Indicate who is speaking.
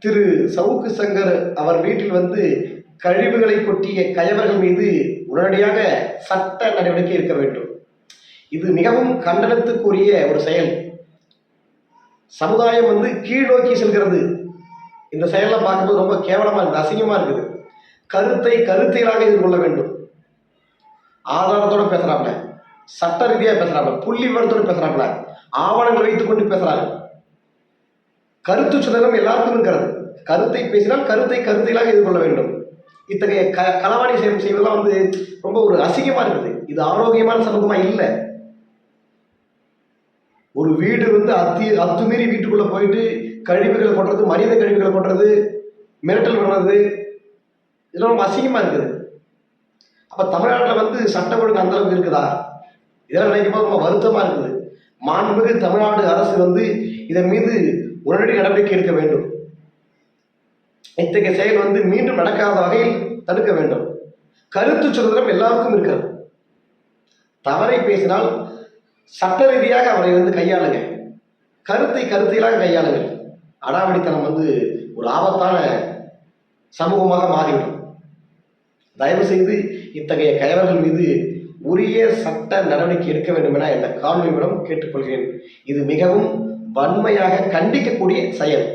Speaker 1: திரு சவுக்கு சங்கர் அவர் வீட்டில் வந்து கழிவுகளை கொட்டிய கயவர்கள் மீது உடனடியாக சட்ட நடவடிக்கை எடுக்க வேண்டும். இது மிகவும் கண்டனத்துக்குரிய ஒரு செயல். சமுதாயம் வந்து கீழ் நோக்கி செல்கிறது. இந்த செயலை பார்க்கும்போது ரொம்ப கேவலமா இருக்குது, அசிங்கமா இருக்குது. கருத்தை கருத்தியலாக எதிர்கொள்ள வேண்டும். ஆதாரத்தோட பேசுறாப்ல, சட்ட ரீதியா பேசுறாப்ல, புள்ளி விவரத்தோடு பேசுறாப்ல, ஆவணங்கள் வைத்துக் கொண்டு பேசுறாங்க. கருத்து சுதந்திரம் எல்லாருக்கும் இருக்கிறது. கருத்தை பேசினால் கருத்தை கருத்தியலாக எதிர்கொள்ள வேண்டும். இத்தகைய களவாணி செய்வதெல்லாம் வந்து ரொம்ப ஒரு அசிங்கமா இருக்குது. இது ஆரோக்கியமான சமூகமா இல்லை. ஒரு வீடு வந்து அத்துமீறி வீட்டுக்குள்ள போயிட்டு கழிவுகளை கொட்டுறது, மனித கழிவுகளை கொட்டுறது, மிரட்டல் விடுறது, இதெல்லாம் ரொம்ப அசிங்கமா இருக்குது. அப்ப தமிழ்நாட்டில் வந்து சட்ட ஒழுங்கு அந்த அளவுக்கு இருக்குதா? இதெல்லாம் நினைக்கும் போது ரொம்ப வருத்தமா இருக்குது. மாண்புமிகு தமிழ்நாடு அரசு வந்து இதன் மீது உடனடி நடவடிக்கை எடுக்க வேண்டும். இத்தகைய செயல் வந்து மீண்டும் நடக்காத வகையில் தடுக்க வேண்டும். கருத்து சுதந்திரம் எல்லாருக்கும் இருக்கிறது. தவறை பேசினால் சட்ட ரீதியாக அவரை வந்து கையாளுங்க, கருத்தை கருத்தியலாக கையாளுங்க. அடாவடித்தனம் வந்து ஒரு ஆபத்தான சமூகமாக மாறிவிடும். தயவு செய்து இத்தகைய கயவர்கள் மீது உரிய சட்ட நடவடிக்கை எடுக்க வேண்டும் என இந்த காணொலி மூலம் கேட்டுக்கொள்கிறேன். இது மிகவும் வன்மையாக கண்டிக்கக்கூடிய செயல்.